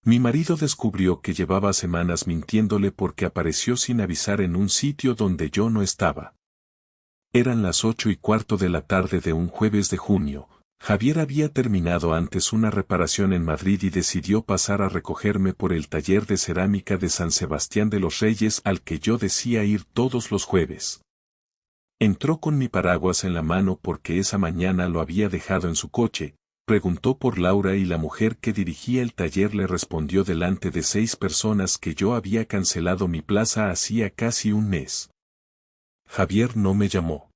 Mi marido descubrió que llevaba semanas mintiéndole porque apareció sin avisar en un sitio donde yo no estaba. Eran las 8:15 de la tarde de un jueves de junio. Javier había terminado antes una reparación en Madrid y decidió pasar a recogerme por el taller de cerámica de San Sebastián de los Reyes al que yo decía ir todos los jueves. Entró con mi paraguas en la mano porque esa mañana lo había dejado en su coche, preguntó por Laura y la mujer que dirigía el taller le respondió delante de 6 personas que yo había cancelado mi plaza hacía casi un mes. Javier no me llamó.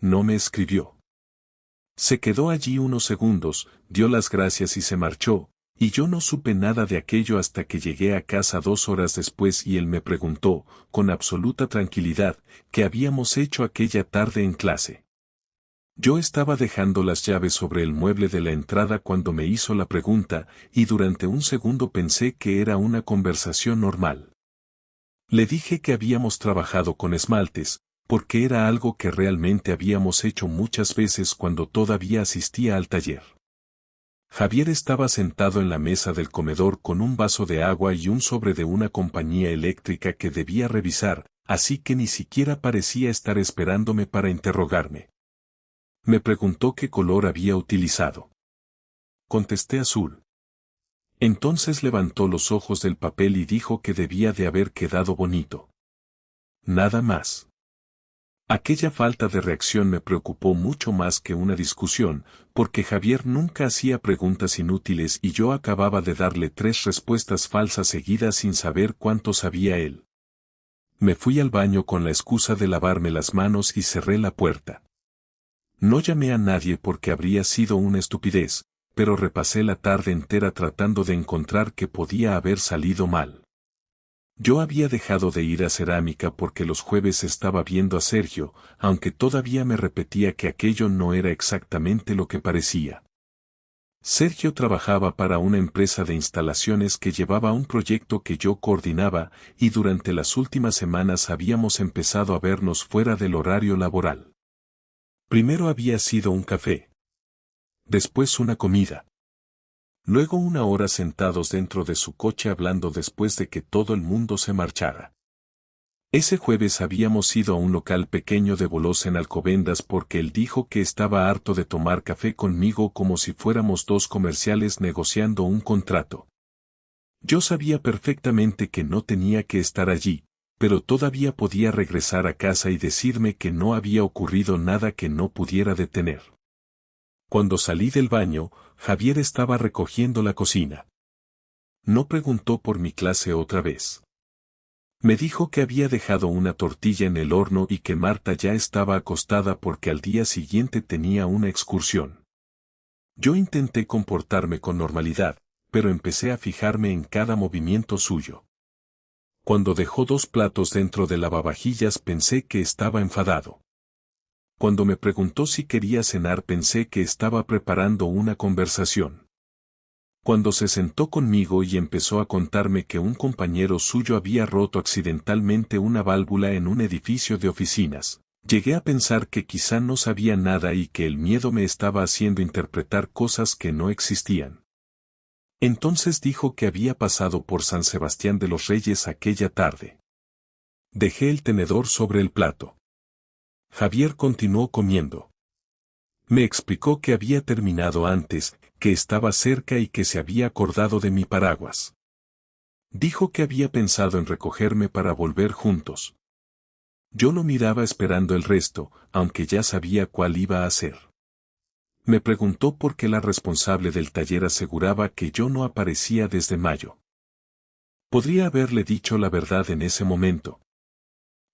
No me escribió. Se quedó allí unos segundos, dio las gracias y se marchó, y yo no supe nada de aquello hasta que llegué a casa 2 horas después y él me preguntó, con absoluta tranquilidad, qué habíamos hecho aquella tarde en clase. Yo estaba dejando las llaves sobre el mueble de la entrada cuando me hizo la pregunta, y durante un segundo pensé que era una conversación normal. Le dije que habíamos trabajado con esmaltes, porque era algo que realmente habíamos hecho muchas veces cuando todavía asistía al taller. Javier estaba sentado en la mesa del comedor con un vaso de agua y un sobre de una compañía eléctrica que debía revisar, así que ni siquiera parecía estar esperándome para interrogarme. Me preguntó qué color había utilizado. Contesté azul. Entonces levantó los ojos del papel y dijo que debía de haber quedado bonito. Nada más. Aquella falta de reacción me preocupó mucho más que una discusión, porque Javier nunca hacía preguntas inútiles y yo acababa de darle 3 respuestas falsas seguidas sin saber cuánto sabía él. Me fui al baño con la excusa de lavarme las manos y cerré la puerta. No llamé a nadie porque habría sido una estupidez, pero repasé la tarde entera tratando de encontrar qué podía haber salido mal. Yo había dejado de ir a cerámica porque los jueves estaba viendo a Sergio, aunque todavía me repetía que aquello no era exactamente lo que parecía. Sergio trabajaba para una empresa de instalaciones que llevaba un proyecto que yo coordinaba, y durante las últimas semanas habíamos empezado a vernos fuera del horario laboral. Primero había sido un café. Después una comida. Luego 1 hora sentados dentro de su coche hablando después de que todo el mundo se marchara. Ese jueves habíamos ido a un local pequeño de bolos en Alcobendas porque él dijo que estaba harto de tomar café conmigo como si fuéramos 2 comerciales negociando un contrato. Yo sabía perfectamente que no tenía que estar allí, pero todavía podía regresar a casa y decirme que no había ocurrido nada que no pudiera detener. Cuando salí del baño, Javier estaba recogiendo la cocina. No preguntó por mi clase otra vez. Me dijo que había dejado una tortilla en el horno y que Marta ya estaba acostada porque al día siguiente tenía una excursión. Yo intenté comportarme con normalidad, pero empecé a fijarme en cada movimiento suyo. Cuando dejó 2 platos dentro del lavavajillas pensé que estaba enfadado. Cuando me preguntó si quería cenar pensé que estaba preparando una conversación. Cuando se sentó conmigo y empezó a contarme que un compañero suyo había roto accidentalmente una válvula en un edificio de oficinas, llegué a pensar que quizá no sabía nada y que el miedo me estaba haciendo interpretar cosas que no existían. Entonces dijo que había pasado por San Sebastián de los Reyes aquella tarde. Dejé el tenedor sobre el plato. Javier continuó comiendo. Me explicó que había terminado antes, que estaba cerca y que se había acordado de mi paraguas. Dijo que había pensado en recogerme para volver juntos. Yo lo miraba esperando el resto, aunque ya sabía cuál iba a hacer. Me preguntó por qué la responsable del taller aseguraba que yo no aparecía desde mayo. Podría haberle dicho la verdad en ese momento.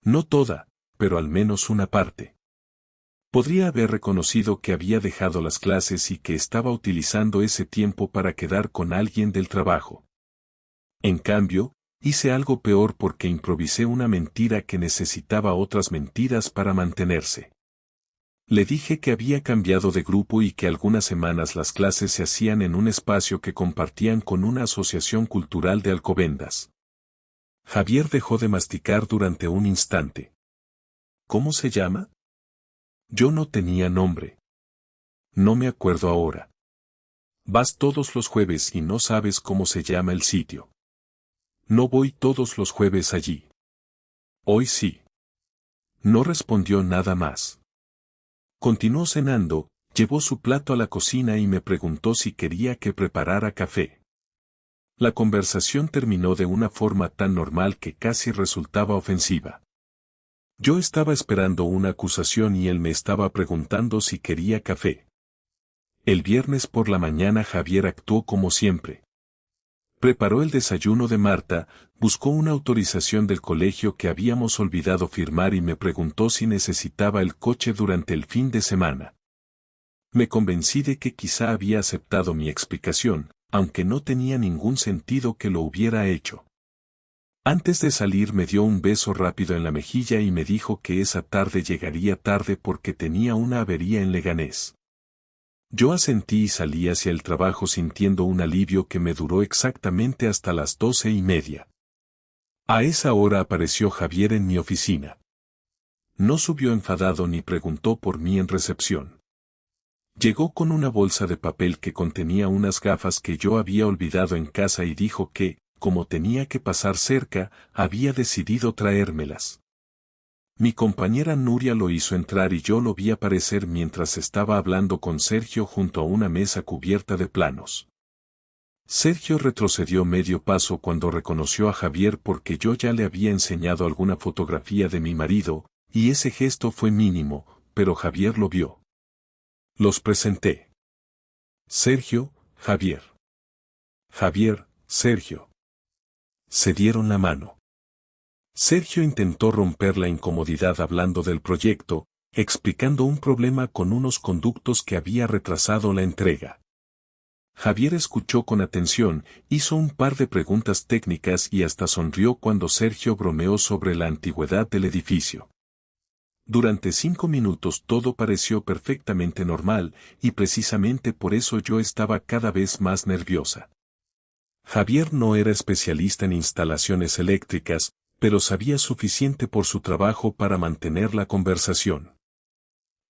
No toda, pero al menos una parte. Podría haber reconocido que había dejado las clases y que estaba utilizando ese tiempo para quedar con alguien del trabajo. En cambio, hice algo peor porque improvisé una mentira que necesitaba otras mentiras para mantenerse. Le dije que había cambiado de grupo y que algunas semanas las clases se hacían en un espacio que compartían con una asociación cultural de Alcobendas. Javier dejó de masticar durante un instante. ¿Cómo se llama? Yo no tenía nombre. No me acuerdo ahora. Vas todos los jueves y no sabes cómo se llama el sitio. No voy todos los jueves allí. Hoy sí. No respondió nada más. Continuó cenando, llevó su plato a la cocina y me preguntó si quería que preparara café. La conversación terminó de una forma tan normal que casi resultaba ofensiva. Yo estaba esperando una acusación y él me estaba preguntando si quería café. El viernes por la mañana Javier actuó como siempre. Preparó el desayuno de Marta, buscó una autorización del colegio que habíamos olvidado firmar y me preguntó si necesitaba el coche durante el fin de semana. Me convencí de que quizá había aceptado mi explicación, aunque no tenía ningún sentido que lo hubiera hecho. Antes de salir me dio un beso rápido en la mejilla y me dijo que esa tarde llegaría tarde porque tenía una avería en Leganés. Yo asentí y salí hacia el trabajo sintiendo un alivio que me duró exactamente hasta las 12:30. A esa hora apareció Javier en mi oficina. No subió enfadado ni preguntó por mí en recepción. Llegó con una bolsa de papel que contenía unas gafas que yo había olvidado en casa y dijo que, como tenía que pasar cerca, había decidido traérmelas. Mi compañera Nuria lo hizo entrar y yo lo vi aparecer mientras estaba hablando con Sergio junto a una mesa cubierta de planos. Sergio retrocedió medio paso cuando reconoció a Javier porque yo ya le había enseñado alguna fotografía de mi marido, y ese gesto fue mínimo, pero Javier lo vio. Los presenté. Sergio, Javier. Javier, Sergio. Se dieron la mano. Sergio intentó romper la incomodidad hablando del proyecto, explicando un problema con unos conductos que había retrasado la entrega. Javier escuchó con atención, hizo un par de preguntas técnicas y hasta sonrió cuando Sergio bromeó sobre la antigüedad del edificio. Durante 5 minutos todo pareció perfectamente normal, y precisamente por eso yo estaba cada vez más nerviosa. Javier no era especialista en instalaciones eléctricas, pero sabía suficiente por su trabajo para mantener la conversación.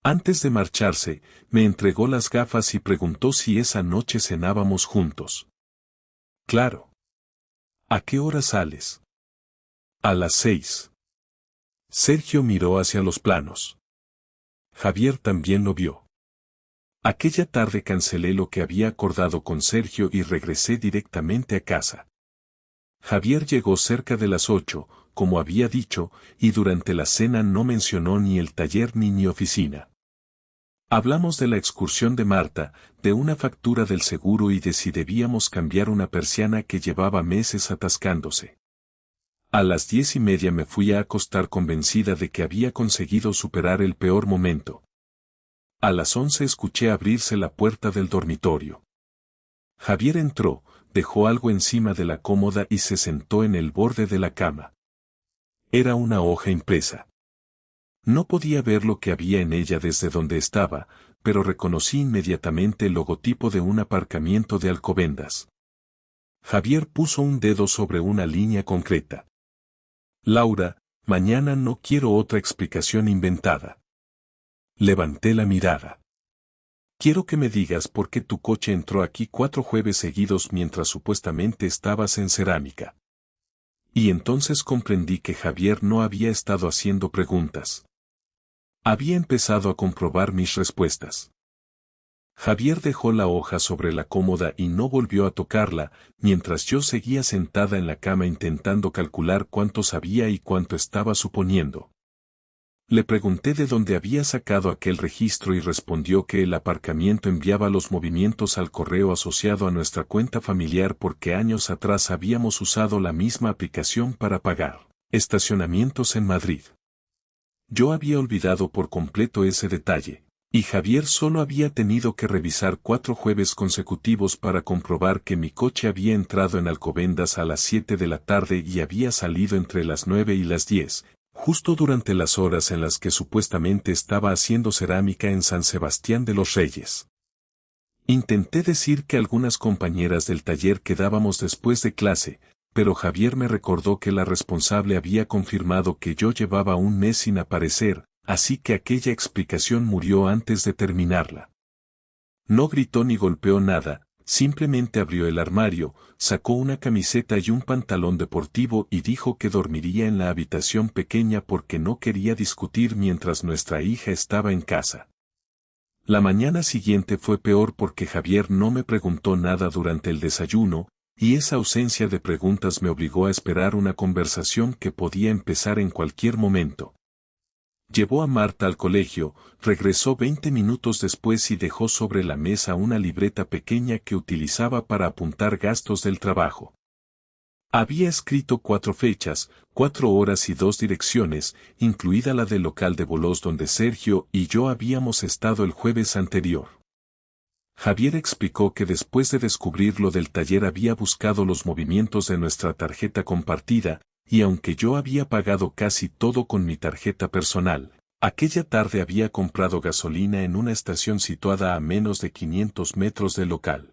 Antes de marcharse, me entregó las gafas y preguntó si esa noche cenábamos juntos. Claro. ¿A qué hora sales? A las 6. Sergio miró hacia los planos. Javier también lo vio. Aquella tarde cancelé lo que había acordado con Sergio y regresé directamente a casa. Javier llegó cerca de las 8, como había dicho, y durante la cena no mencionó ni el taller ni mi oficina. Hablamos de la excursión de Marta, de una factura del seguro y de si debíamos cambiar una persiana que llevaba meses atascándose. A las 10:30 me fui a acostar convencida de que había conseguido superar el peor momento. A las 11 escuché abrirse la puerta del dormitorio. Javier entró, dejó algo encima de la cómoda y se sentó en el borde de la cama. Era una hoja impresa. No podía ver lo que había en ella desde donde estaba, pero reconocí inmediatamente el logotipo de un aparcamiento de Alcobendas. Javier puso un dedo sobre una línea concreta. Laura, mañana no quiero otra explicación inventada. Levanté la mirada. Quiero que me digas por qué tu coche entró aquí 4 jueves seguidos mientras supuestamente estabas en cerámica. Y entonces comprendí que Javier no había estado haciendo preguntas. Había empezado a comprobar mis respuestas. Javier dejó la hoja sobre la cómoda y no volvió a tocarla, mientras yo seguía sentada en la cama intentando calcular cuánto sabía y cuánto estaba suponiendo. Le pregunté de dónde había sacado aquel registro y respondió que el aparcamiento enviaba los movimientos al correo asociado a nuestra cuenta familiar porque años atrás habíamos usado la misma aplicación para pagar estacionamientos en Madrid. Yo había olvidado por completo ese detalle, y Javier solo había tenido que revisar 4 jueves consecutivos para comprobar que mi coche había entrado en Alcobendas a las 7 de la tarde y había salido entre las 9 y las 10. Justo durante las horas en las que supuestamente estaba haciendo cerámica en San Sebastián de los Reyes. Intenté decir que algunas compañeras del taller quedábamos después de clase, pero Javier me recordó que la responsable había confirmado que yo llevaba un mes sin aparecer, así que aquella explicación murió antes de terminarla. No gritó ni golpeó nada, simplemente abrió el armario, sacó una camiseta y un pantalón deportivo y dijo que dormiría en la habitación pequeña porque no quería discutir mientras nuestra hija estaba en casa. La mañana siguiente fue peor porque Javier no me preguntó nada durante el desayuno, y esa ausencia de preguntas me obligó a esperar una conversación que podía empezar en cualquier momento. Llevó a Marta al colegio, regresó 20 minutos después y dejó sobre la mesa una libreta pequeña que utilizaba para apuntar gastos del trabajo. Había escrito 4 fechas, 4 horas y 2 direcciones, incluida la del local de bolos donde Sergio y yo habíamos estado el jueves anterior. Javier explicó que después de descubrir lo del taller había buscado los movimientos de nuestra tarjeta compartida, y aunque yo había pagado casi todo con mi tarjeta personal, aquella tarde había comprado gasolina en una estación situada a menos de 500 metros del local.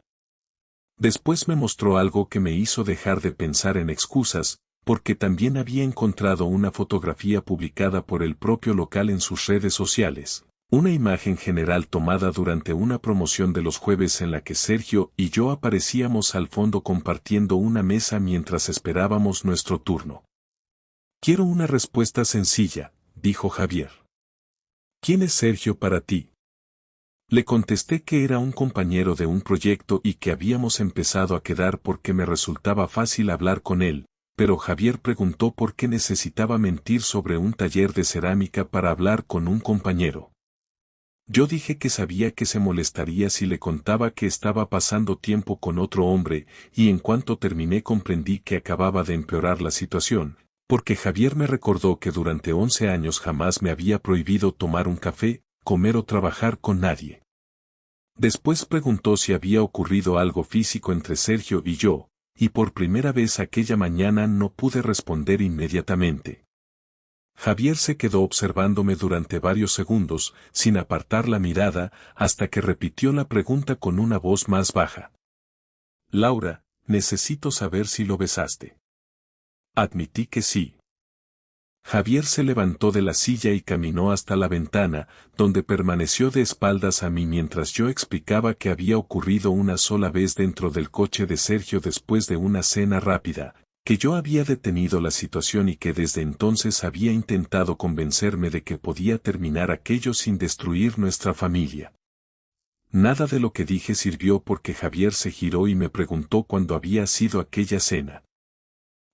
Después me mostró algo que me hizo dejar de pensar en excusas, porque también había encontrado una fotografía publicada por el propio local en sus redes sociales. Una imagen general tomada durante una promoción de los jueves en la que Sergio y yo aparecíamos al fondo compartiendo una mesa mientras esperábamos nuestro turno. Quiero una respuesta sencilla, dijo Javier. ¿Quién es Sergio para ti? Le contesté que era un compañero de un proyecto y que habíamos empezado a quedar porque me resultaba fácil hablar con él, pero Javier preguntó por qué necesitaba mentir sobre un taller de cerámica para hablar con un compañero. Yo dije que sabía que se molestaría si le contaba que estaba pasando tiempo con otro hombre, y en cuanto terminé comprendí que acababa de empeorar la situación, porque Javier me recordó que durante 11 años jamás me había prohibido tomar un café, comer o trabajar con nadie. Después preguntó si había ocurrido algo físico entre Sergio y yo, y por primera vez aquella mañana no pude responder inmediatamente. Javier se quedó observándome durante varios segundos, sin apartar la mirada, hasta que repitió la pregunta con una voz más baja. Laura, necesito saber si lo besaste. Admití que sí. Javier se levantó de la silla y caminó hasta la ventana, donde permaneció de espaldas a mí mientras yo explicaba que había ocurrido una sola vez dentro del coche de Sergio después de una cena rápida, que yo había detenido la situación y que desde entonces había intentado convencerme de que podía terminar aquello sin destruir nuestra familia. Nada de lo que dije sirvió porque Javier se giró y me preguntó cuándo había sido aquella cena.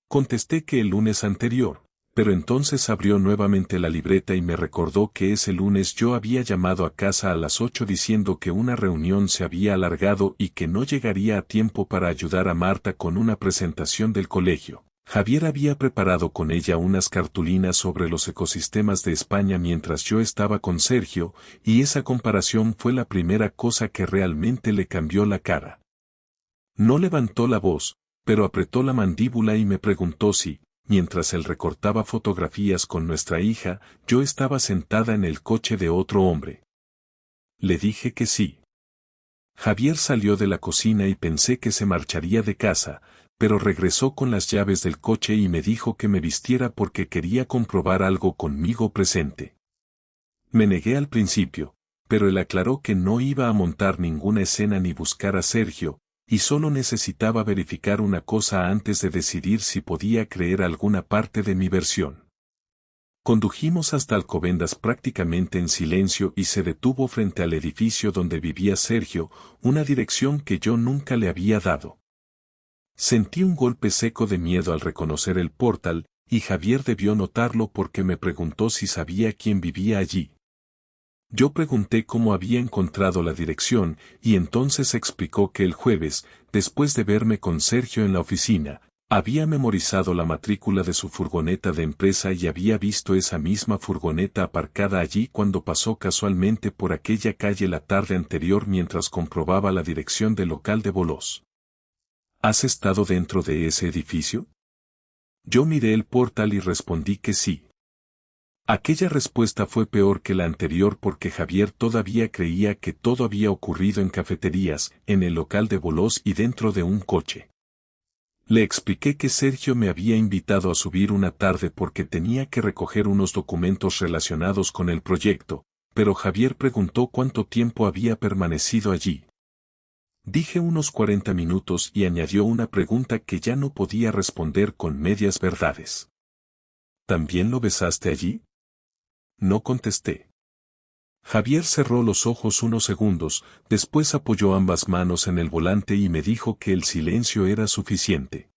Contesté que el lunes anterior, pero entonces abrió nuevamente la libreta y me recordó que ese lunes yo había llamado a casa a las 8 diciendo que una reunión se había alargado y que no llegaría a tiempo para ayudar a Marta con una presentación del colegio. Javier había preparado con ella unas cartulinas sobre los ecosistemas de España mientras yo estaba con Sergio, y esa comparación fue la primera cosa que realmente le cambió la cara. No levantó la voz, pero apretó la mandíbula y me preguntó si, mientras él recortaba fotografías con nuestra hija, yo estaba sentada en el coche de otro hombre. Le dije que sí. Javier salió de la cocina y pensé que se marcharía de casa, pero regresó con las llaves del coche y me dijo que me vistiera porque quería comprobar algo conmigo presente. Me negué al principio, pero él aclaró que no iba a montar ninguna escena ni buscar a Sergio, y solo necesitaba verificar una cosa antes de decidir si podía creer alguna parte de mi versión. Condujimos hasta Alcobendas prácticamente en silencio y se detuvo frente al edificio donde vivía Sergio, una dirección que yo nunca le había dado. Sentí un golpe seco de miedo al reconocer el portal, y Javier debió notarlo porque me preguntó si sabía quién vivía allí. Yo pregunté cómo había encontrado la dirección, y entonces explicó que el jueves, después de verme con Sergio en la oficina, había memorizado la matrícula de su furgoneta de empresa y había visto esa misma furgoneta aparcada allí cuando pasó casualmente por aquella calle la tarde anterior mientras comprobaba la dirección del local de bolos. ¿Has estado dentro de ese edificio? Yo miré el portal y respondí que sí. Aquella respuesta fue peor que la anterior porque Javier todavía creía que todo había ocurrido en cafeterías, en el local de bolos y dentro de un coche. Le expliqué que Sergio me había invitado a subir una tarde porque tenía que recoger unos documentos relacionados con el proyecto, pero Javier preguntó cuánto tiempo había permanecido allí. Dije unos 40 minutos y añadió una pregunta que ya no podía responder con medias verdades. ¿También lo besaste allí? No contesté. Javier cerró los ojos unos segundos, después apoyó ambas manos en el volante y me dijo que el silencio era suficiente.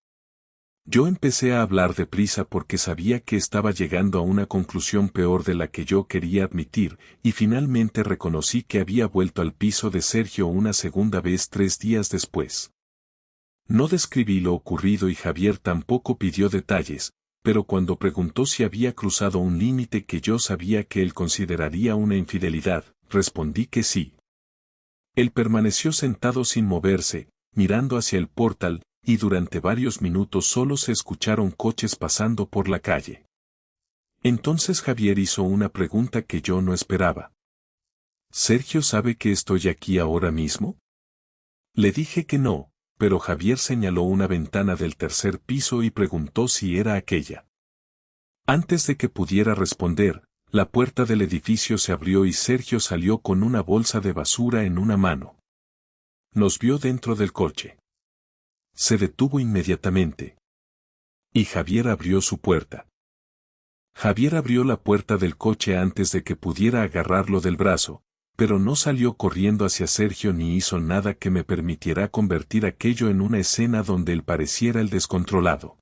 Yo empecé a hablar deprisa porque sabía que estaba llegando a una conclusión peor de la que yo quería admitir, y finalmente reconocí que había vuelto al piso de Sergio una segunda vez 3 días después. No describí lo ocurrido y Javier tampoco pidió detalles, pero cuando preguntó si había cruzado un límite que yo sabía que él consideraría una infidelidad, respondí que sí. Él permaneció sentado sin moverse, mirando hacia el portal, y durante varios minutos solo se escucharon coches pasando por la calle. Entonces Javier hizo una pregunta que yo no esperaba. ¿Sergio sabe que estoy aquí ahora mismo? Le dije que no, pero Javier señaló una ventana del tercer piso y preguntó si era aquella. Antes de que pudiera responder, la puerta del edificio se abrió y Sergio salió con una bolsa de basura en una mano. Nos vio dentro del coche. Se detuvo inmediatamente. Y Javier abrió su puerta. Javier abrió la puerta del coche antes de que pudiera agarrarlo del brazo, pero no salió corriendo hacia Sergio ni hizo nada que me permitiera convertir aquello en una escena donde él pareciera el descontrolado.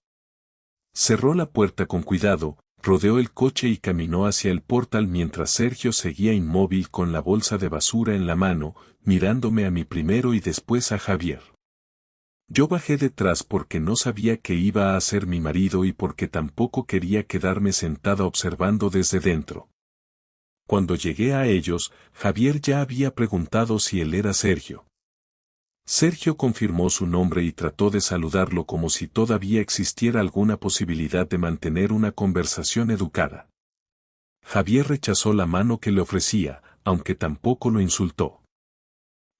Cerró la puerta con cuidado, rodeó el coche y caminó hacia el portal mientras Sergio seguía inmóvil con la bolsa de basura en la mano, mirándome a mí primero y después a Javier. Yo bajé detrás porque no sabía qué iba a hacer mi marido y porque tampoco quería quedarme sentada observando desde dentro. Cuando llegué a ellos, Javier ya había preguntado si él era Sergio. Sergio confirmó su nombre y trató de saludarlo como si todavía existiera alguna posibilidad de mantener una conversación educada. Javier rechazó la mano que le ofrecía, aunque tampoco lo insultó.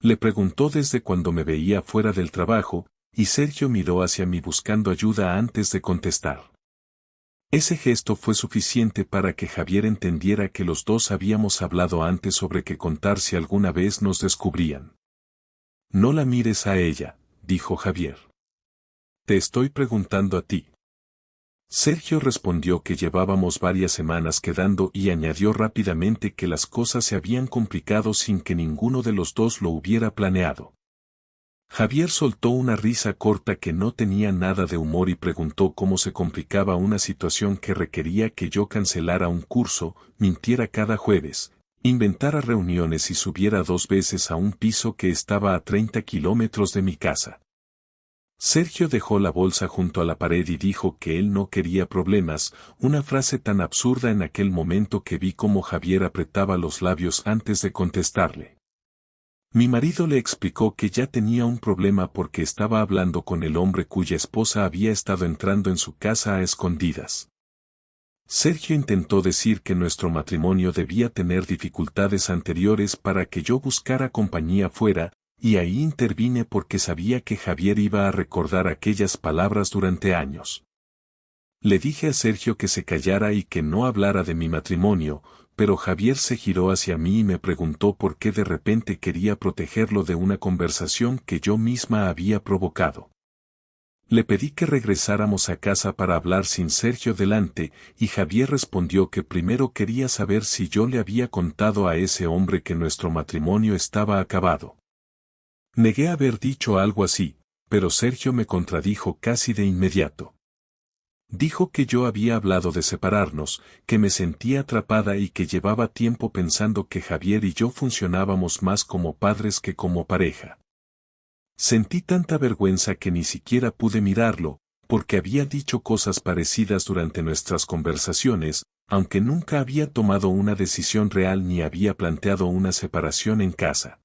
Le preguntó desde cuando me veía fuera del trabajo, y Sergio miró hacia mí buscando ayuda antes de contestar. Ese gesto fue suficiente para que Javier entendiera que los dos habíamos hablado antes sobre qué contar si alguna vez nos descubrían. No la mires a ella, dijo Javier. Te estoy preguntando a ti. Sergio respondió que llevábamos varias semanas quedando y añadió rápidamente que las cosas se habían complicado sin que ninguno de los dos lo hubiera planeado. Javier soltó una risa corta que no tenía nada de humor y preguntó cómo se complicaba una situación que requería que yo cancelara un curso, mintiera cada jueves, inventara reuniones y subiera 2 veces a un piso que estaba a 30 kilómetros de mi casa. Sergio dejó la bolsa junto a la pared y dijo que él no quería problemas, una frase tan absurda en aquel momento que vi cómo Javier apretaba los labios antes de contestarle. Mi marido le explicó que ya tenía un problema porque estaba hablando con el hombre cuya esposa había estado entrando en su casa a escondidas. Sergio intentó decir que nuestro matrimonio debía tener dificultades anteriores para que yo buscara compañía fuera, y ahí intervine porque sabía que Javier iba a recordar aquellas palabras durante años. Le dije a Sergio que se callara y que no hablara de mi matrimonio, pero Javier se giró hacia mí y me preguntó por qué de repente quería protegerlo de una conversación que yo misma había provocado. Le pedí que regresáramos a casa para hablar sin Sergio delante, y Javier respondió que primero quería saber si yo le había contado a ese hombre que nuestro matrimonio estaba acabado. Negué haber dicho algo así, pero Sergio me contradijo casi de inmediato. Dijo que yo había hablado de separarnos, que me sentía atrapada y que llevaba tiempo pensando que Javier y yo funcionábamos más como padres que como pareja. Sentí tanta vergüenza que ni siquiera pude mirarlo, porque había dicho cosas parecidas durante nuestras conversaciones, aunque nunca había tomado una decisión real ni había planteado una separación en casa.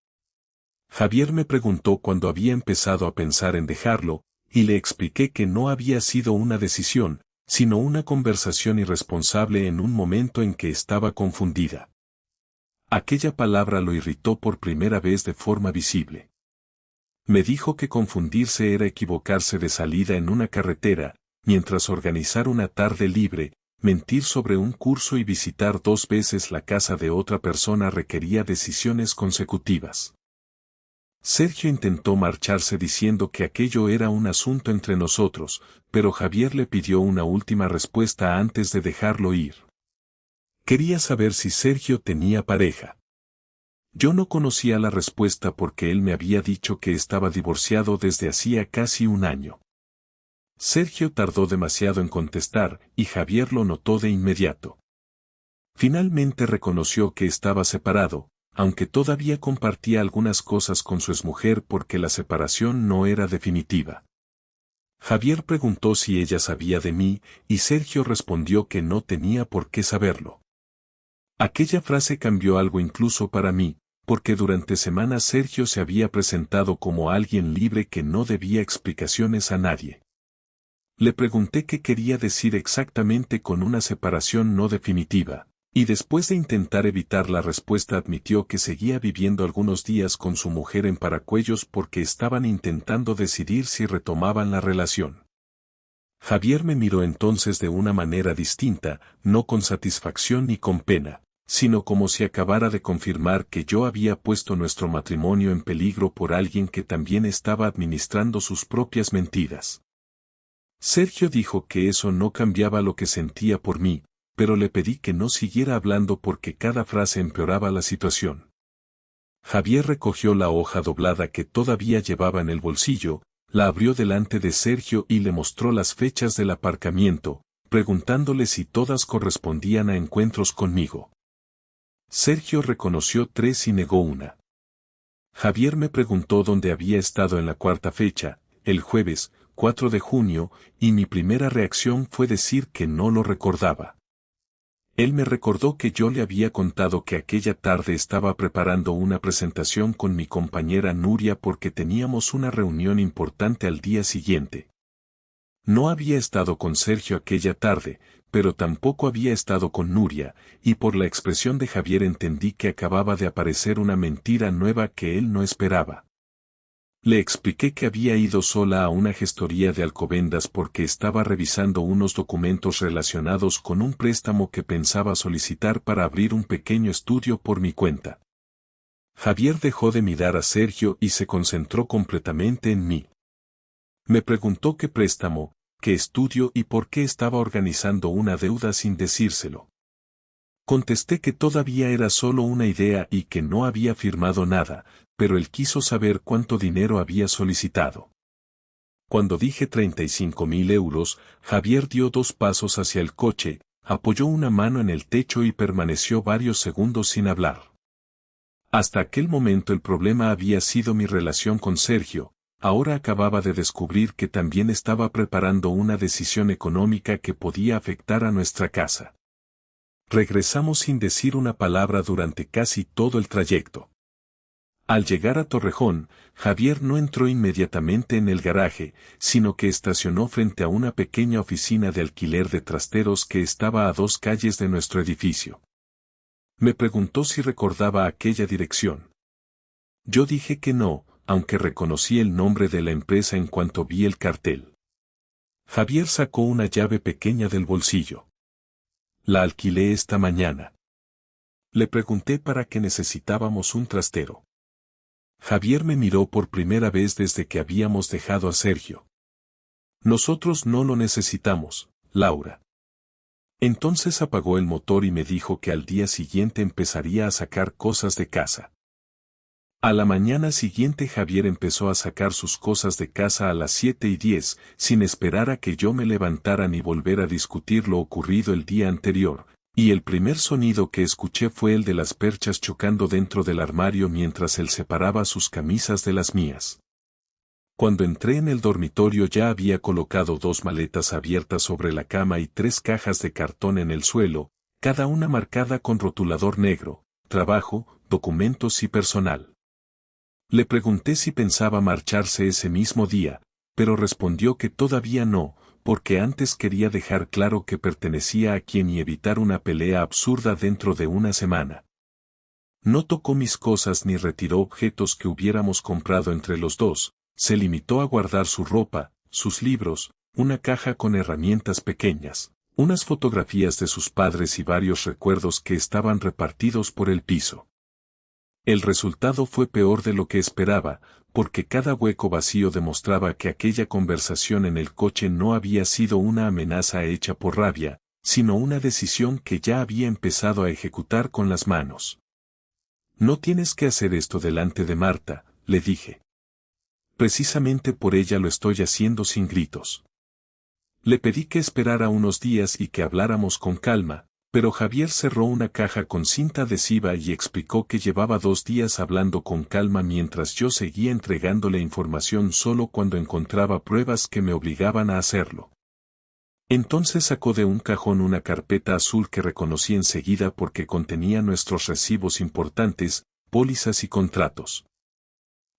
Javier me preguntó cuándo había empezado a pensar en dejarlo, y le expliqué que no había sido una decisión, sino una conversación irresponsable en un momento en que estaba confundida. Aquella palabra lo irritó por primera vez de forma visible. Me dijo que confundirse era equivocarse de salida en una carretera, mientras organizar una tarde libre, mentir sobre un curso y visitar 2 veces la casa de otra persona requería decisiones consecutivas. Sergio intentó marcharse diciendo que aquello era un asunto entre nosotros, pero Javier le pidió una última respuesta antes de dejarlo ir. Quería saber si Sergio tenía pareja. Yo no conocía la respuesta porque él me había dicho que estaba divorciado desde hacía casi un año. Sergio tardó demasiado en contestar y Javier lo notó de inmediato. Finalmente reconoció que estaba separado, aunque todavía compartía algunas cosas con su exmujer porque la separación no era definitiva. Javier preguntó si ella sabía de mí y Sergio respondió que no tenía por qué saberlo. Aquella frase cambió algo incluso para mí, porque durante semanas Sergio se había presentado como alguien libre que no debía explicaciones a nadie. Le pregunté qué quería decir exactamente con una separación no definitiva, y después de intentar evitar la respuesta admitió que seguía viviendo algunos días con su mujer en Paracuellos porque estaban intentando decidir si retomaban la relación. Javier me miró entonces de una manera distinta, no con satisfacción ni con pena, sino como si acabara de confirmar que yo había puesto nuestro matrimonio en peligro por alguien que también estaba administrando sus propias mentiras. Sergio dijo que eso no cambiaba lo que sentía por mí, pero le pedí que no siguiera hablando porque cada frase empeoraba la situación. Javier recogió la hoja doblada que todavía llevaba en el bolsillo, la abrió delante de Sergio y le mostró las fechas del aparcamiento, preguntándole si todas correspondían a encuentros conmigo. Sergio reconoció 3 y negó una. Javier me preguntó dónde había estado en la cuarta fecha, el jueves, 4 de junio, y mi primera reacción fue decir que no lo recordaba. Él me recordó que yo le había contado que aquella tarde estaba preparando una presentación con mi compañera Nuria porque teníamos una reunión importante al día siguiente. No había estado con Sergio aquella tarde, pero tampoco había estado con Nuria, y por la expresión de Javier entendí que acababa de aparecer una mentira nueva que él no esperaba. Le expliqué que había ido sola a una gestoría de Alcobendas porque estaba revisando unos documentos relacionados con un préstamo que pensaba solicitar para abrir un pequeño estudio por mi cuenta. Javier dejó de mirar a Sergio y se concentró completamente en mí. Me preguntó qué préstamo, qué estudio y por qué estaba organizando una deuda sin decírselo. Contesté que todavía era solo una idea y que no había firmado nada, pero él quiso saber cuánto dinero había solicitado. Cuando dije 35.000 euros, Javier dio 2 pasos hacia el coche, apoyó una mano en el techo y permaneció varios segundos sin hablar. Hasta aquel momento el problema había sido mi relación con Sergio, ahora acababa de descubrir que también estaba preparando una decisión económica que podía afectar a nuestra casa. Regresamos sin decir una palabra durante casi todo el trayecto. Al llegar a Torrejón, Javier no entró inmediatamente en el garaje, sino que estacionó frente a una pequeña oficina de alquiler de trasteros que estaba a 2 calles de nuestro edificio. Me preguntó si recordaba aquella dirección. Yo dije que no, aunque reconocí el nombre de la empresa en cuanto vi el cartel. Javier sacó una llave pequeña del bolsillo. La alquilé esta mañana. Le pregunté para qué necesitábamos un trastero. Javier me miró por primera vez desde que habíamos dejado a Sergio. Nosotros no lo necesitamos, Laura. Entonces apagó el motor y me dijo que al día siguiente empezaría a sacar cosas de casa. A la mañana siguiente Javier empezó a sacar sus cosas de casa a las 7:10, sin esperar a que yo me levantara ni volver a discutir lo ocurrido el día anterior, y el primer sonido que escuché fue el de las perchas chocando dentro del armario mientras él separaba sus camisas de las mías. Cuando entré en el dormitorio ya había colocado 2 maletas abiertas sobre la cama y 3 cajas de cartón en el suelo, cada una marcada con rotulador negro, trabajo, documentos y personal. Le pregunté si pensaba marcharse ese mismo día, pero respondió que todavía no, porque antes quería dejar claro que pertenecía a quien y evitar una pelea absurda dentro de una semana. No tocó mis cosas ni retiró objetos que hubiéramos comprado entre los dos, se limitó a guardar su ropa, sus libros, una caja con herramientas pequeñas, unas fotografías de sus padres y varios recuerdos que estaban repartidos por el piso. El resultado fue peor de lo que esperaba, porque cada hueco vacío demostraba que aquella conversación en el coche no había sido una amenaza hecha por rabia, sino una decisión que ya había empezado a ejecutar con las manos. No tienes que hacer esto delante de Marta, le dije. Precisamente por ella lo estoy haciendo sin gritos. Le pedí que esperara unos días y que habláramos con calma, pero Javier cerró una caja con cinta adhesiva y explicó que llevaba 2 días hablando con calma mientras yo seguía entregándole información solo cuando encontraba pruebas que me obligaban a hacerlo. Entonces sacó de un cajón una carpeta azul que reconocí enseguida porque contenía nuestros recibos importantes, pólizas y contratos.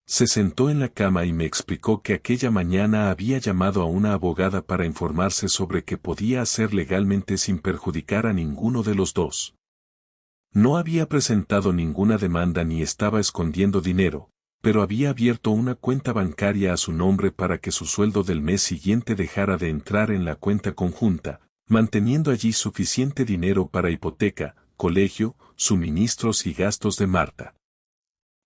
Se sentó en la cama y me explicó que aquella mañana había llamado a una abogada para informarse sobre qué podía hacer legalmente sin perjudicar a ninguno de los dos. No había presentado ninguna demanda ni estaba escondiendo dinero, pero había abierto una cuenta bancaria a su nombre para que su sueldo del mes siguiente dejara de entrar en la cuenta conjunta, manteniendo allí suficiente dinero para hipoteca, colegio, suministros y gastos de Marta.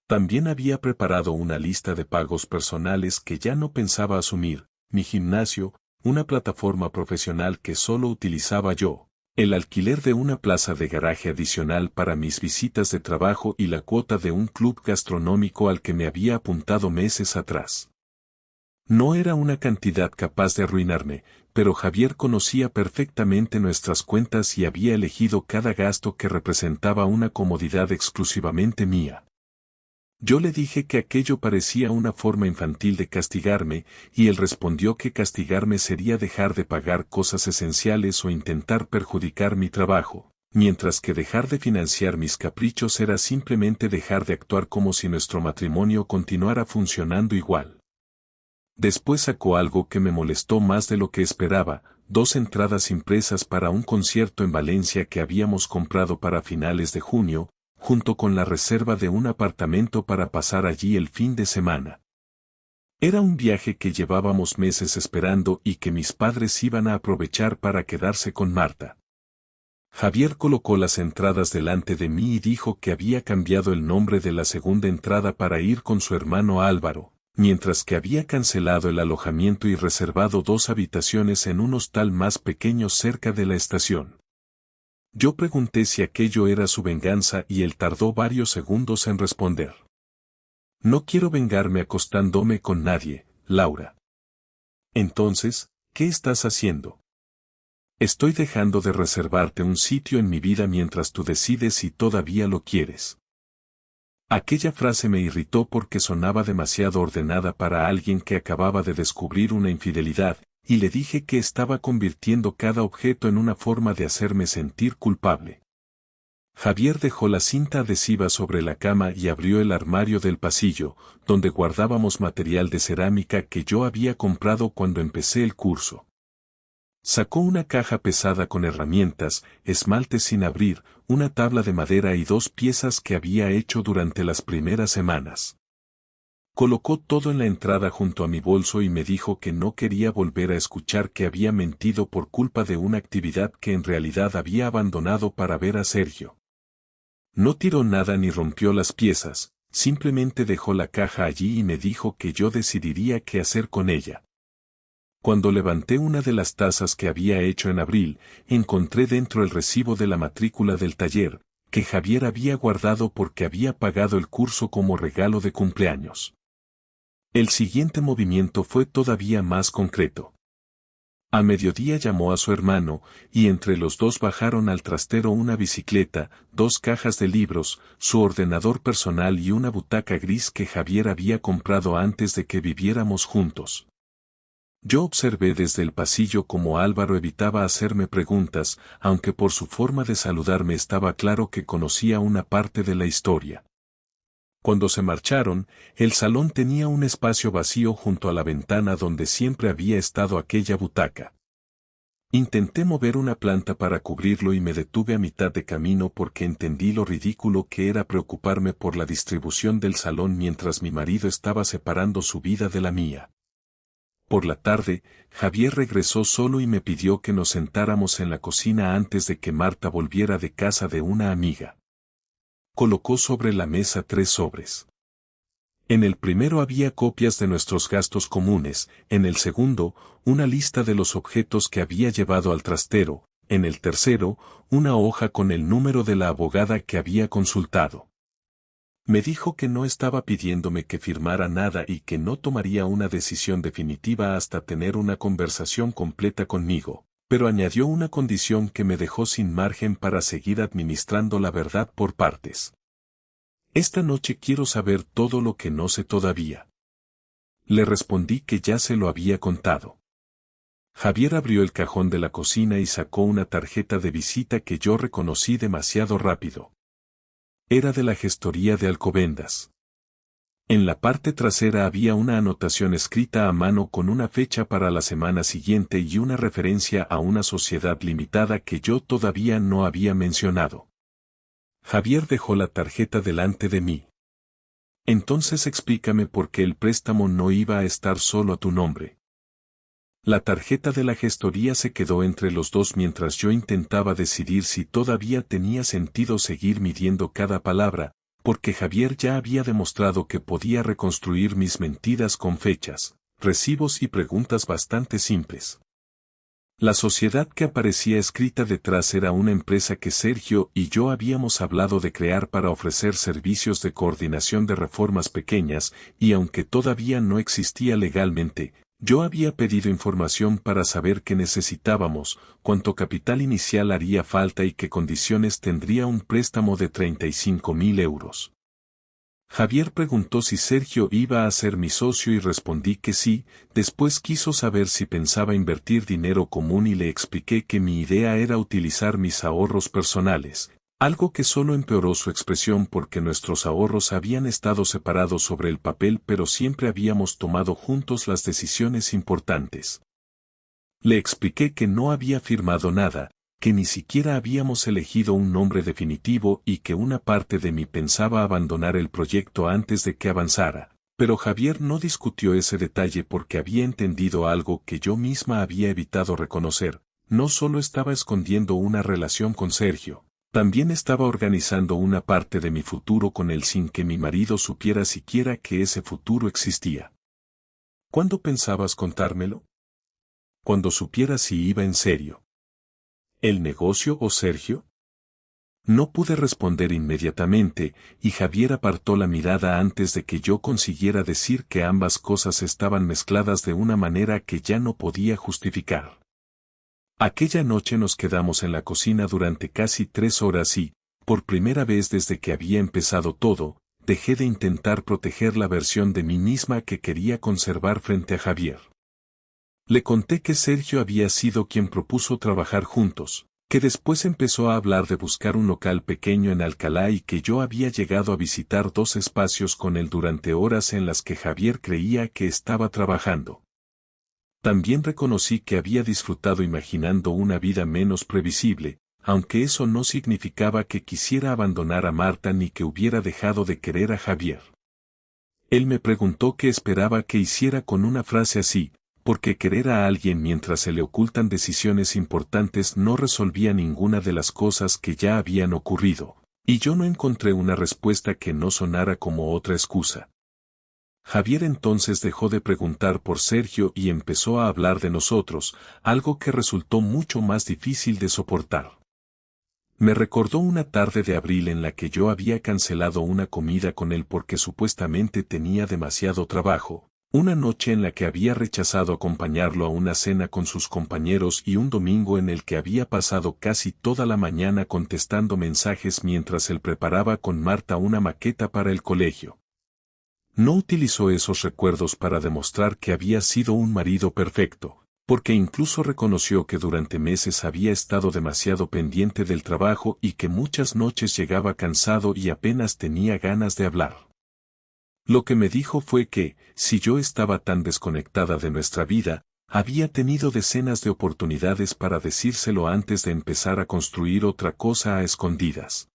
También había preparado una lista de pagos personales que ya no pensaba asumir, mi gimnasio, una plataforma profesional que solo utilizaba yo, el alquiler de una plaza de garaje adicional para mis visitas de trabajo y la cuota de un club gastronómico al que me había apuntado meses atrás. No era una cantidad capaz de arruinarme, pero Javier conocía perfectamente nuestras cuentas y había elegido cada gasto que representaba una comodidad exclusivamente mía. Yo le dije que aquello parecía una forma infantil de castigarme, y él respondió que castigarme sería dejar de pagar cosas esenciales o intentar perjudicar mi trabajo, mientras que dejar de financiar mis caprichos era simplemente dejar de actuar como si nuestro matrimonio continuara funcionando igual. Después sacó algo que me molestó más de lo que esperaba, 2 entradas impresas para un concierto en Valencia que habíamos comprado para finales de junio, junto con la reserva de un apartamento para pasar allí el fin de semana. Era un viaje que llevábamos meses esperando y que mis padres iban a aprovechar para quedarse con Marta. Javier colocó las entradas delante de mí y dijo que había cambiado el nombre de la segunda entrada para ir con su hermano Álvaro, mientras que había cancelado el alojamiento y reservado 2 habitaciones en un hostal más pequeño cerca de la estación. Yo pregunté si aquello era su venganza y él tardó varios segundos en responder. No quiero vengarme acostándome con nadie, Laura. Entonces, ¿qué estás haciendo? Estoy dejando de reservarte un sitio en mi vida mientras tú decides si todavía lo quieres. Aquella frase me irritó porque sonaba demasiado ordenada para alguien que acababa de descubrir una infidelidad, y le dije que estaba convirtiendo cada objeto en una forma de hacerme sentir culpable. Javier dejó la cinta adhesiva sobre la cama y abrió el armario del pasillo, donde guardábamos material de cerámica que yo había comprado cuando empecé el curso. Sacó una caja pesada con herramientas, esmaltes sin abrir, una tabla de madera y 2 piezas que había hecho durante las primeras semanas. Colocó todo en la entrada junto a mi bolso y me dijo que no quería volver a escuchar que había mentido por culpa de una actividad que en realidad había abandonado para ver a Sergio. No tiró nada ni rompió las piezas, simplemente dejó la caja allí y me dijo que yo decidiría qué hacer con ella. Cuando levanté una de las tazas que había hecho en abril, encontré dentro el recibo de la matrícula del taller, que Javier había guardado porque había pagado el curso como regalo de cumpleaños. El siguiente movimiento fue todavía más concreto. A mediodía llamó a su hermano, y entre los dos bajaron al trastero una bicicleta, 2 cajas de libros, su ordenador personal y una butaca gris que Javier había comprado antes de que viviéramos juntos. Yo observé desde el pasillo cómo Álvaro evitaba hacerme preguntas, aunque por su forma de saludarme estaba claro que conocía una parte de la historia. Cuando se marcharon, el salón tenía un espacio vacío junto a la ventana donde siempre había estado aquella butaca. Intenté mover una planta para cubrirlo y me detuve a mitad de camino porque entendí lo ridículo que era preocuparme por la distribución del salón mientras mi marido estaba separando su vida de la mía. Por la tarde, Javier regresó solo y me pidió que nos sentáramos en la cocina antes de que Marta volviera de casa de una amiga. colocó sobre la mesa 3 sobres. En el primero había copias de nuestros gastos comunes, en el segundo, una lista de los objetos que había llevado al trastero, en el tercero, una hoja con el número de la abogada que había consultado. Me dijo que no estaba pidiéndome que firmara nada y que no tomaría una decisión definitiva hasta tener una conversación completa conmigo, pero añadió una condición que me dejó sin margen para seguir administrando la verdad por partes. Esta noche quiero saber todo lo que no sé todavía. Le respondí que ya se lo había contado. Javier abrió el cajón de la cocina y sacó una tarjeta de visita que yo reconocí demasiado rápido. Era de la gestoría de Alcobendas. En la parte trasera había una anotación escrita a mano con una fecha para la semana siguiente y una referencia a una sociedad limitada que yo todavía no había mencionado. Javier dejó la tarjeta delante de mí. Entonces explícame por qué el préstamo no iba a estar solo a tu nombre. La tarjeta de la gestoría se quedó entre los dos mientras yo intentaba decidir si todavía tenía sentido seguir midiendo cada palabra, porque Javier ya había demostrado que podía reconstruir mis mentiras con fechas, recibos y preguntas bastante simples. La sociedad que aparecía escrita detrás era una empresa que Sergio y yo habíamos hablado de crear para ofrecer servicios de coordinación de reformas pequeñas, y aunque todavía no existía legalmente, yo había pedido información para saber qué necesitábamos, cuánto capital inicial haría falta y qué condiciones tendría un préstamo de 35.000 euros. Javier preguntó si Sergio iba a ser mi socio y respondí que sí. Después quiso saber si pensaba invertir dinero común y le expliqué que mi idea era utilizar mis ahorros personales, algo que solo empeoró su expresión porque nuestros ahorros habían estado separados sobre el papel pero siempre habíamos tomado juntos las decisiones importantes. Le expliqué que no había firmado nada, que ni siquiera habíamos elegido un nombre definitivo y que una parte de mí pensaba abandonar el proyecto antes de que avanzara, pero Javier no discutió ese detalle porque había entendido algo que yo misma había evitado reconocer. No solo estaba escondiendo una relación con Sergio, también estaba organizando una parte de mi futuro con él sin que mi marido supiera siquiera que ese futuro existía. ¿Cuándo pensabas contármelo? Cuando supieras si iba en serio. ¿El negocio o Sergio? No pude responder inmediatamente, y Javier apartó la mirada antes de que yo consiguiera decir que ambas cosas estaban mezcladas de una manera que ya no podía justificar. Aquella noche nos quedamos en la cocina durante casi 3 horas y, por primera vez desde que había empezado todo, dejé de intentar proteger la versión de mí misma que quería conservar frente a Javier. Le conté que Sergio había sido quien propuso trabajar juntos, que después empezó a hablar de buscar un local pequeño en Alcalá y que yo había llegado a visitar 2 espacios con él durante horas en las que Javier creía que estaba trabajando. También reconocí que había disfrutado imaginando una vida menos previsible, aunque eso no significaba que quisiera abandonar a Marta ni que hubiera dejado de querer a Javier. Él me preguntó qué esperaba que hiciera con una frase así, porque querer a alguien mientras se le ocultan decisiones importantes no resolvía ninguna de las cosas que ya habían ocurrido, y yo no encontré una respuesta que no sonara como otra excusa. Javier entonces dejó de preguntar por Sergio y empezó a hablar de nosotros, algo que resultó mucho más difícil de soportar. Me recordó una tarde de abril en la que yo había cancelado una comida con él porque supuestamente tenía demasiado trabajo. Una noche en la que había rechazado acompañarlo a una cena con sus compañeros y un domingo en el que había pasado casi toda la mañana contestando mensajes mientras él preparaba con Marta una maqueta para el colegio. No utilizó esos recuerdos para demostrar que había sido un marido perfecto, porque incluso reconoció que durante meses había estado demasiado pendiente del trabajo y que muchas noches llegaba cansado y apenas tenía ganas de hablar. Lo que me dijo fue que, si yo estaba tan desconectada de nuestra vida, había tenido decenas de oportunidades para decírselo antes de empezar a construir otra cosa a escondidas.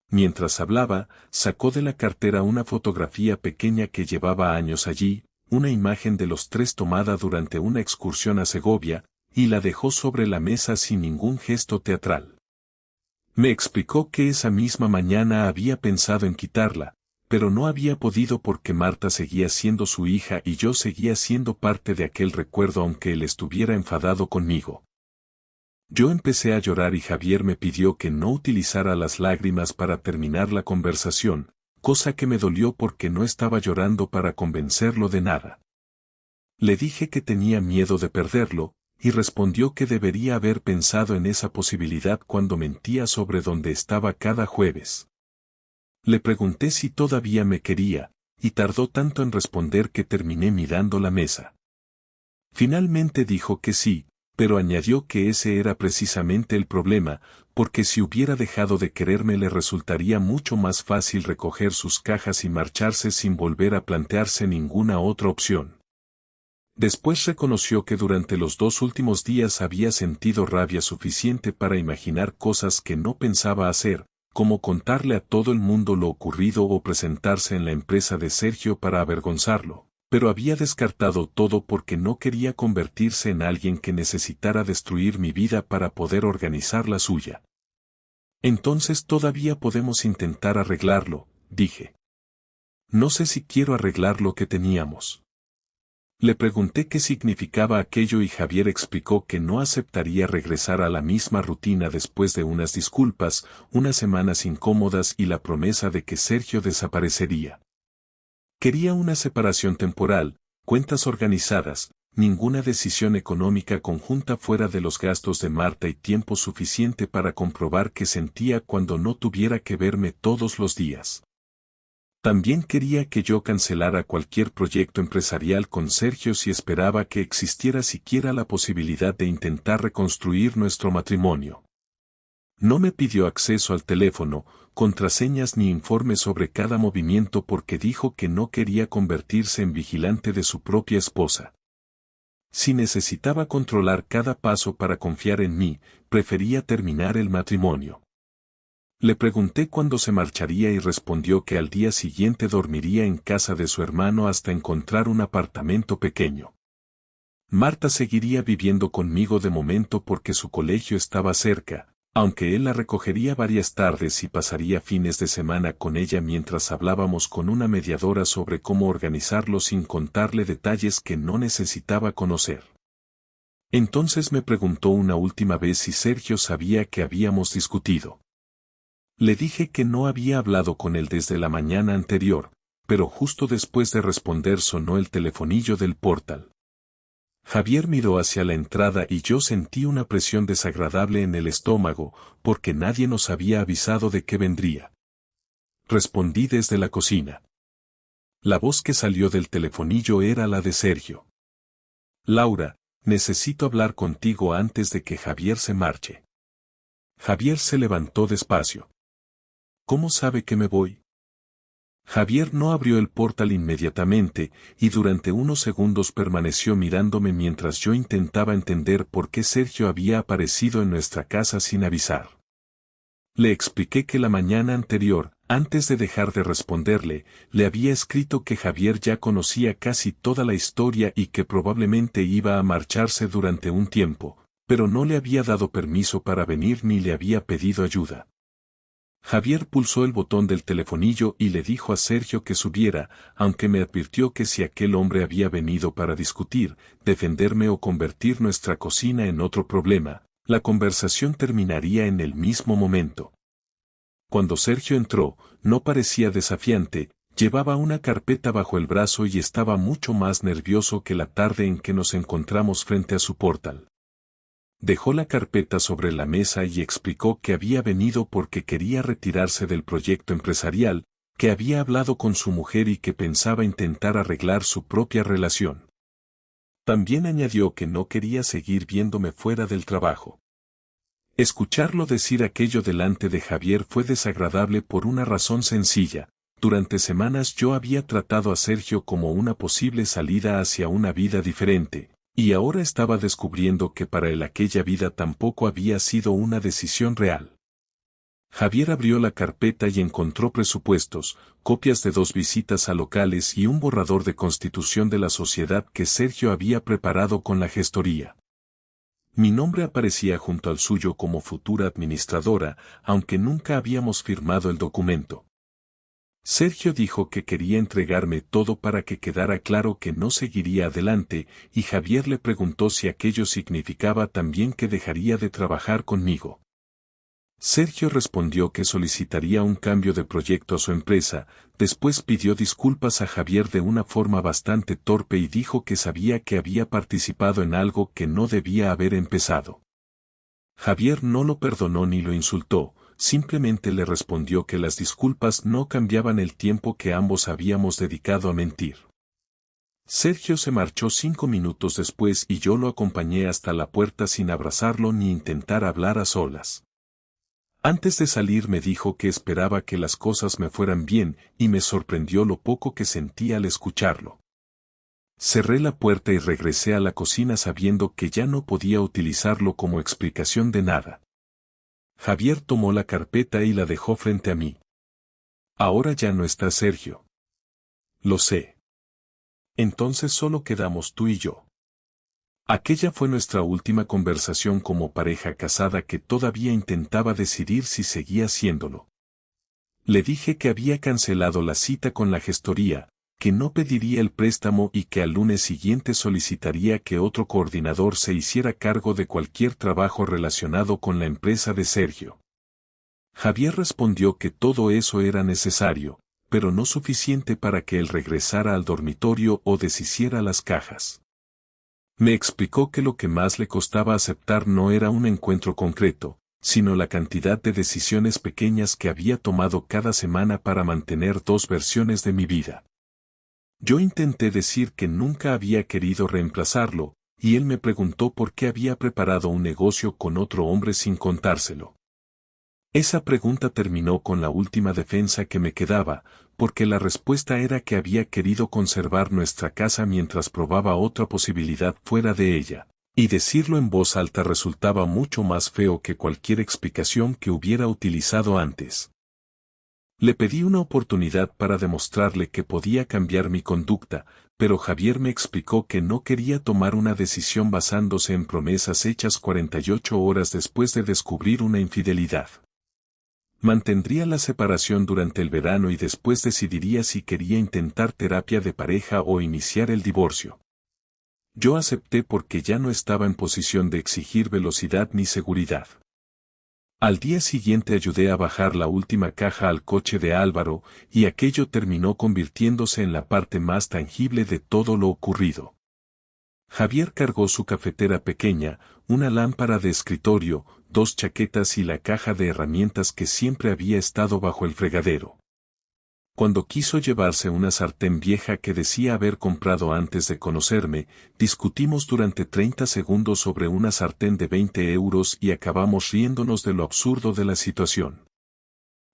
Mientras hablaba, sacó de la cartera una fotografía pequeña que llevaba años allí, una imagen de los 3 tomada durante una excursión a Segovia, y la dejó sobre la mesa sin ningún gesto teatral. Me explicó que esa misma mañana había pensado en quitarla, pero no había podido porque Marta seguía siendo su hija y yo seguía siendo parte de aquel recuerdo aunque él estuviera enfadado conmigo. Yo empecé a llorar y Javier me pidió que no utilizara las lágrimas para terminar la conversación, cosa que me dolió porque no estaba llorando para convencerlo de nada. Le dije que tenía miedo de perderlo, y respondió que debería haber pensado en esa posibilidad cuando mentía sobre dónde estaba cada jueves. Le pregunté si todavía me quería, y tardó tanto en responder que terminé mirando la mesa. Finalmente dijo que sí, pero añadió que ese era precisamente el problema, porque si hubiera dejado de quererme le resultaría mucho más fácil recoger sus cajas y marcharse sin volver a plantearse ninguna otra opción. Después reconoció que durante los 2 últimos días había sentido rabia suficiente para imaginar cosas que no pensaba hacer, como contarle a todo el mundo lo ocurrido o presentarse en la empresa de Sergio para avergonzarlo, pero había descartado todo porque no quería convertirse en alguien que necesitara destruir mi vida para poder organizar la suya. Entonces todavía podemos intentar arreglarlo, dije. No sé si quiero arreglar lo que teníamos. Le pregunté qué significaba aquello y Javier explicó que no aceptaría regresar a la misma rutina después de unas disculpas, unas semanas incómodas y la promesa de que Sergio desaparecería. Quería una separación temporal, cuentas organizadas, ninguna decisión económica conjunta fuera de los gastos de Marta y tiempo suficiente para comprobar qué sentía cuando no tuviera que verme todos los días. También quería que yo cancelara cualquier proyecto empresarial con Sergio si esperaba que existiera siquiera la posibilidad de intentar reconstruir nuestro matrimonio. No me pidió acceso al teléfono, contraseñas ni informes sobre cada movimiento porque dijo que no quería convertirse en vigilante de su propia esposa. Si necesitaba controlar cada paso para confiar en mí, prefería terminar el matrimonio. Le pregunté cuándo se marcharía y respondió que al día siguiente dormiría en casa de su hermano hasta encontrar un apartamento pequeño. Marta seguiría viviendo conmigo de momento porque su colegio estaba cerca, aunque él la recogería varias tardes y pasaría fines de semana con ella mientras hablábamos con una mediadora sobre cómo organizarlo sin contarle detalles que no necesitaba conocer. Entonces me preguntó una última vez si Sergio sabía que habíamos discutido. Le dije que no había hablado con él desde la mañana anterior, pero justo después de responder sonó el telefonillo del portal. Javier miró hacia la entrada y yo sentí una presión desagradable en el estómago, porque nadie nos había avisado de que vendría. Respondí desde la cocina. La voz que salió del telefonillo era la de Sergio. Laura, necesito hablar contigo antes de que Javier se marche. Javier se levantó despacio. ¿Cómo sabe que me voy? Javier no abrió el portal inmediatamente, y durante unos segundos permaneció mirándome mientras yo intentaba entender por qué Sergio había aparecido en nuestra casa sin avisar. Le expliqué que la mañana anterior, antes de dejar de responderle, le había escrito que Javier ya conocía casi toda la historia y que probablemente iba a marcharse durante un tiempo, pero no le había dado permiso para venir ni le había pedido ayuda. Javier pulsó el botón del telefonillo y le dijo a Sergio que subiera, aunque me advirtió que si aquel hombre había venido para discutir, defenderme o convertir nuestra cocina en otro problema, la conversación terminaría en el mismo momento. Cuando Sergio entró, no parecía desafiante, llevaba una carpeta bajo el brazo y estaba mucho más nervioso que la tarde en que nos encontramos frente a su portal. Dejó la carpeta sobre la mesa y explicó que había venido porque quería retirarse del proyecto empresarial, que había hablado con su mujer y que pensaba intentar arreglar su propia relación. También añadió que no quería seguir viéndome fuera del trabajo. Escucharlo decir aquello delante de Javier fue desagradable por una razón sencilla. Durante semanas yo había tratado a Sergio como una posible salida hacia una vida diferente. Y ahora estaba descubriendo que para él aquella vida tampoco había sido una decisión real. Javier abrió la carpeta y encontró presupuestos, copias de 2 visitas a locales y un borrador de constitución de la sociedad que Sergio había preparado con la gestoría. Mi nombre aparecía junto al suyo como futura administradora, aunque nunca habíamos firmado el documento. Sergio dijo que quería entregarme todo para que quedara claro que no seguiría adelante, y Javier le preguntó si aquello significaba también que dejaría de trabajar conmigo. Sergio respondió que solicitaría un cambio de proyecto a su empresa, después pidió disculpas a Javier de una forma bastante torpe y dijo que sabía que había participado en algo que no debía haber empezado. Javier no lo perdonó ni lo insultó, simplemente le respondió que las disculpas no cambiaban el tiempo que ambos habíamos dedicado a mentir. Sergio se marchó 5 minutos después y yo lo acompañé hasta la puerta sin abrazarlo ni intentar hablar a solas. Antes de salir me dijo que esperaba que las cosas me fueran bien y me sorprendió lo poco que sentí al escucharlo. Cerré la puerta y regresé a la cocina sabiendo que ya no podía utilizarlo como explicación de nada. Javier tomó la carpeta y la dejó frente a mí. Ahora ya no está Sergio. Lo sé. Entonces solo quedamos tú y yo. Aquella fue nuestra última conversación como pareja casada que todavía intentaba decidir si seguía haciéndolo. Le dije que había cancelado la cita con la gestoría, que no pediría el préstamo y que al lunes siguiente solicitaría que otro coordinador se hiciera cargo de cualquier trabajo relacionado con la empresa de Sergio. Javier respondió que todo eso era necesario, pero no suficiente para que él regresara al dormitorio o deshiciera las cajas. Me explicó que lo que más le costaba aceptar no era un encuentro concreto, sino la cantidad de decisiones pequeñas que había tomado cada semana para mantener 2 versiones de mi vida. Yo intenté decir que nunca había querido reemplazarlo, y él me preguntó por qué había preparado un negocio con otro hombre sin contárselo. Esa pregunta terminó con la última defensa que me quedaba, porque la respuesta era que había querido conservar nuestra casa mientras probaba otra posibilidad fuera de ella, y decirlo en voz alta resultaba mucho más feo que cualquier explicación que hubiera utilizado antes. Le pedí una oportunidad para demostrarle que podía cambiar mi conducta, pero Javier me explicó que no quería tomar una decisión basándose en promesas hechas 48 horas después de descubrir una infidelidad. Mantendría la separación durante el verano y después decidiría si quería intentar terapia de pareja o iniciar el divorcio. Yo acepté porque ya no estaba en posición de exigir velocidad ni seguridad. Al día siguiente ayudé a bajar la última caja al coche de Álvaro, y aquello terminó convirtiéndose en la parte más tangible de todo lo ocurrido. Javier cargó su cafetera pequeña, una lámpara de escritorio, 2 chaquetas y la caja de herramientas que siempre había estado bajo el fregadero. Cuando quiso llevarse una sartén vieja que decía haber comprado antes de conocerme, discutimos durante 30 segundos sobre una sartén de 20 euros y acabamos riéndonos de lo absurdo de la situación.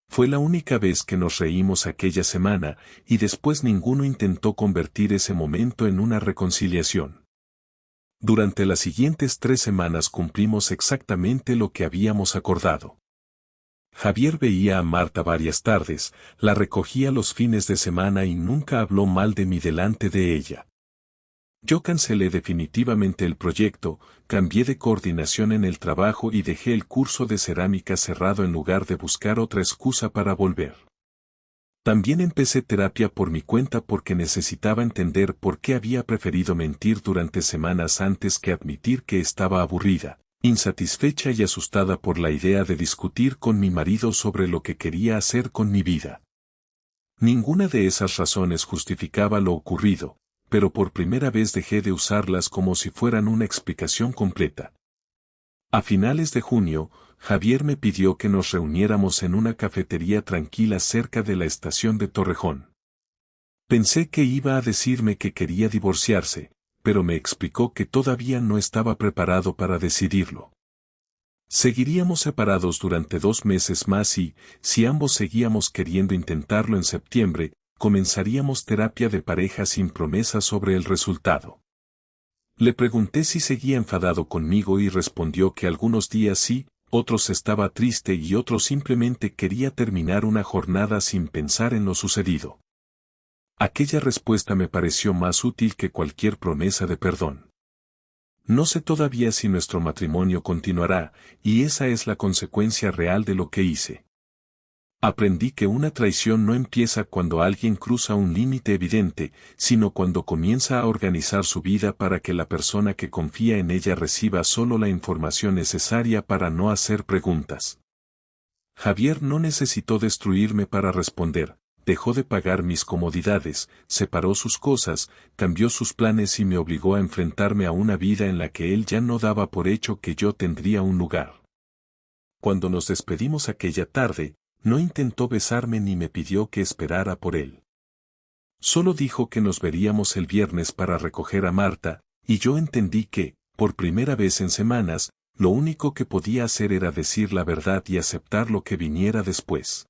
Fue la única vez que nos reímos aquella semana, y después ninguno intentó convertir ese momento en una reconciliación. Durante las siguientes 3 semanas cumplimos exactamente lo que habíamos acordado. Javier veía a Marta varias tardes, la recogía los fines de semana y nunca habló mal de mí delante de ella. Yo cancelé definitivamente el proyecto, cambié de coordinación en el trabajo y dejé el curso de cerámica cerrado en lugar de buscar otra excusa para volver. También empecé terapia por mi cuenta porque necesitaba entender por qué había preferido mentir durante semanas antes que admitir que estaba aburrida, insatisfecha y asustada por la idea de discutir con mi marido sobre lo que quería hacer con mi vida. Ninguna de esas razones justificaba lo ocurrido, pero por primera vez dejé de usarlas como si fueran una explicación completa. A finales de junio, Javier me pidió que nos reuniéramos en una cafetería tranquila cerca de la estación de Torrejón. Pensé que iba a decirme que quería divorciarse, pero me explicó que todavía no estaba preparado para decidirlo. Seguiríamos separados durante 2 meses más y, si ambos seguíamos queriendo intentarlo en septiembre, comenzaríamos terapia de pareja sin promesa sobre el resultado. Le pregunté si seguía enfadado conmigo y respondió que algunos días sí, otros estaba triste y otros simplemente quería terminar una jornada sin pensar en lo sucedido. Aquella respuesta me pareció más útil que cualquier promesa de perdón. No sé todavía si nuestro matrimonio continuará, y esa es la consecuencia real de lo que hice. Aprendí que una traición no empieza cuando alguien cruza un límite evidente, sino cuando comienza a organizar su vida para que la persona que confía en ella reciba solo la información necesaria para no hacer preguntas. Javier no necesitó destruirme para responder, dejó de pagar mis comodidades, separó sus cosas, cambió sus planes y me obligó a enfrentarme a una vida en la que él ya no daba por hecho que yo tendría un lugar. Cuando nos despedimos aquella tarde, no intentó besarme ni me pidió que esperara por él. Solo dijo que nos veríamos el viernes para recoger a Marta, y yo entendí que, por primera vez en semanas, lo único que podía hacer era decir la verdad y aceptar lo que viniera después.